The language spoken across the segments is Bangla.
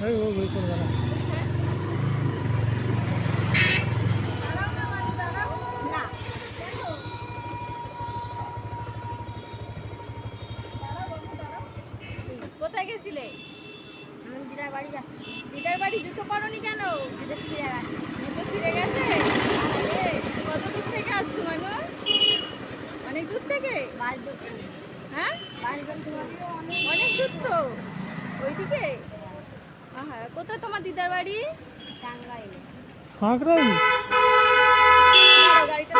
এই ও বই করবে না। কোথায় গেছিলে? দিদার বাড়ি যাচ্ছি। দিদার বাড়ি? জুতো পরনি কেন? জুতো ছিঁড়ে গেছে। জুতো ছিঁড়ে গেছে? আরে কত দূর থেকে আসছো মানু? অনেক দূর থেকে? হ্যাঁ অনেক দূর তো ওইদিকে। হ্যাঁ কোথায় তোমার দিদার বাড়ি? টাঙ্গাইলে। সাঁকড়াই? গাড়িটা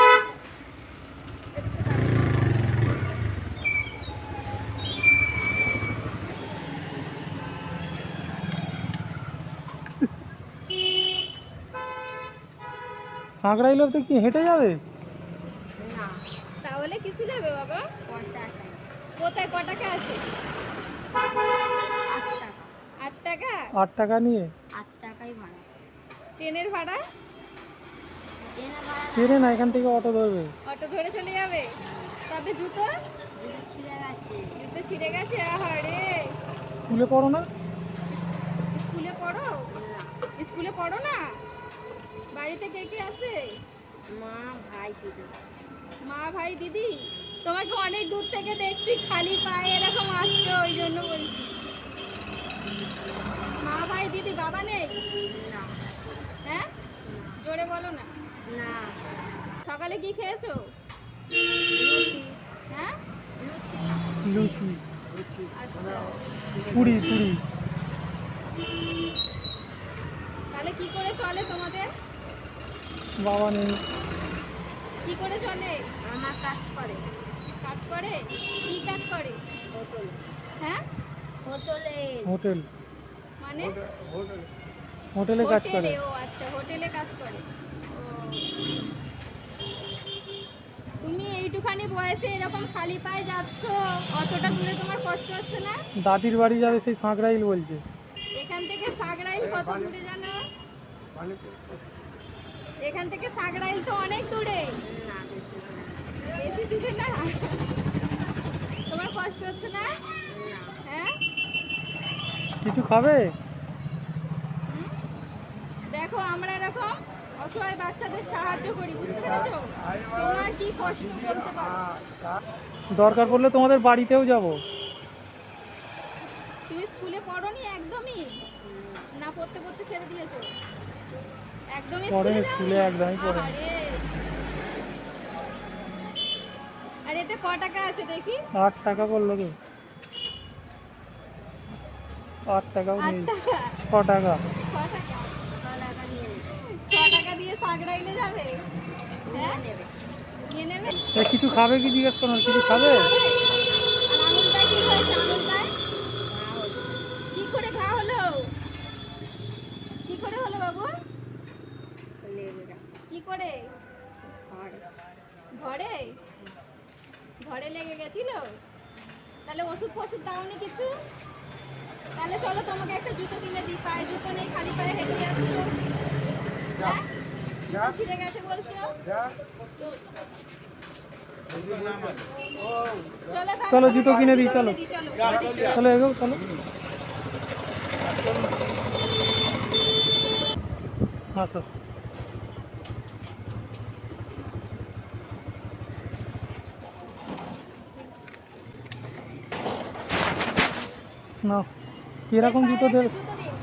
সাঁকড়াই লোক তো কি হেঁটে যাবে? না তাহলে কিসে যাবে বাবা? পয়সা আছে। কোথায় ক টাকা আছে? 8 টাকা। 8 টাকা? 8 টাকা নিয়ে 8 টাকাই ভাড়া। ট্রেনের ভাড়া? ট্রেনের ভাড়া ট্রেনে না, এখান থেকে অটো ধরবে। অটো ধরে চলে যাবে? তবে জুতো? জুতো ছিঁড়ে গেছে। জুতো ছিঁড়ে গেছে? আহারে স্কুলে পড়ো না? স্কুলে পড়ো? না স্কুলে পড়ো না? বাড়িতে কে কে আছে? মা ভাই দিদি। মা ভাই দিদি? তোমাকে অনেক দূর থেকে দেখছি খালি পায়ে এরকম আসছো, ওই জন্য বলছি। মা ভাই দিদি বাবা নেই? না হ্যাঁ জোরে বলো না। না সকালে কি খেয়েছো? লুচি। হ্যাঁ লুচি। লুচি, আচ্ছা পুরি পুরি। তাহলে কি করে চলে তোমাদের? বাবা নেই। কি করে চলে? আমার কাজ করে। কাজ করে? কি কাজ করে? হোটেলে। হ্যাঁ হোটেলে। হোটেল, মানে হোটেলে কাজ করে। হোটেলে? ও আচ্ছা হোটেলে কাজ করে। ও তুমি এইটুখানি বয়সে এরকম খালি পায়ে যাচ্ছ, অতটা দূরে তোমার কষ্ট হচ্ছে না? দাদির বাড়ি যাবে, সেই সাঁকড়াইল বলছে। এখান থেকে সাগরাইল কত দূরে জানো? এখান থেকে সাগরাইল তো অনেক দূরে। না বেশি না। বেশি দূরে না? তোমার কষ্ট হচ্ছে না? না হ্যাঁ কিছু খাবে? দেখো আমরা এরকম অসহায় বাচ্চাদের সাহায্য করি, বুঝতে পেরেছো? তোমার কি কষ্ট বলতে পারো? দরকার পড়লে তোমাদের বাড়িতেও যাব। তুমি স্কুলে পড়োনি একদমই? না পড়তে পড়তে ছেড়ে দিয়েছো? একদমই পড়ে স্কুলে স্কুলে যাওনি? একদমই পড়ে। আহারে। আর এতে ক টাকা আছে দেখি? 8 টাকা করলো কি? 8 টাকাও 8 নেই। টাকা? 6 টাকা। 6 টাকা? 6 টাকা নিয়ে নেবে। 6 টাকা দিয়ে সাগরাইলে যাবে? হ্যাঁ নেবে। নিয়ে নেবে? এ কিছু খাবে কি জিজ্ঞেস করো, কিছু খাবে? আর আঙুলটায় কি হয়েছে? আঙুলটায় মা হচ্ছে। কি করে ঘা হলো? কি করে হলো বাবু? লেগে গেছে। কি করে? ঘরে। ঘরে? ঘরে লেগে গেছিল? তাহলে ওষুধ ফষুধ দাওনি কিছু? তাহলে চলো তোমাকে একটা জুতো কিনে দিই, পায়ে জুতো নেই, খালি পায়ে হেঁটে যাচ্ছো। হ্যাঁ জুতো ছিঁড়ে গেছে বলছো? চলো তাহলে চলো তোমাকে জুতো কিনে দিই, জুতো চলো কিনে দিই, চলো ওদিকে। চলো এগো চলো। আসো। না কিরকম এই জুতো পায়ে দেবে? একটা জুতো দিন।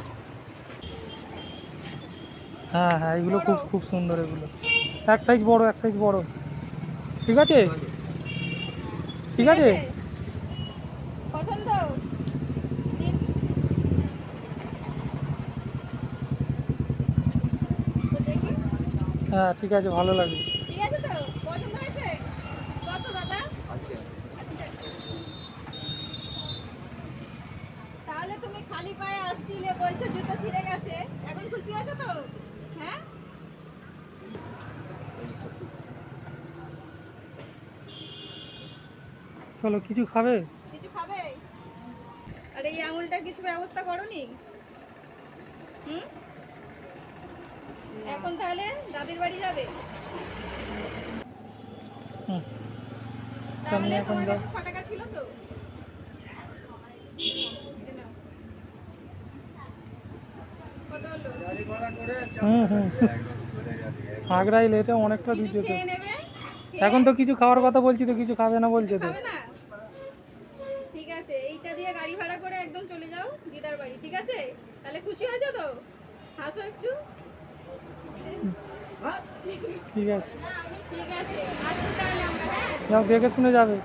হ্যাঁ হ্যাঁ, এগুলো খুব বড়। খুব সুন্দর। এগুলো এক সাইজ বড়, এক সাইজ বড়। ঠিক আছে ঠিক আছে। পছন্দ? দিন। তো দেখি। হ্যাঁ ঠিক আছে, ভালো লাগবে। ঠিক আছে তো? পছন্দ হয়েছে? কত দাদা? আচ্ছা। তাহলে তুমি খালি পায়ে আসছিলে, বলছো জুতো ছিঁড়ে গেছে, এখন খুশি হয়েছো তো? হ্যাঁ চলো কিছু খাবে? কিছু খাবে? আর এই আঙুলটার কিছু ব্যবস্থা করোনি? হুম এখন তাহলে দাদির বাড়ি যাবে? হুম, তাহলে এখন তোমার যাও। কাছে 6 টাকা ছিল তো? এই নাও। কত হলো? হুম সাঁকড়াই লেটে অনেকটা কিছু দিচ্ছে তো। খেয়ে নেবে? এখন তো কিছু খাওয়ার কথা বলছি তো কিছু খাবে না বলছে তো। খাবে না? ঠিক আছে, এইটা দিয়ে গাড়ি ভাড়া করে একদম চলে যাও দিদার বাড়ি, ঠিক আছে? তাহলে খুশি হয়েছো তো? হাসো একটু। ঠিক আছে, ঠিক আছে, আসছি তাহলে আমরা, হ্যাঁ? যাও দেখে শুনে যাবে।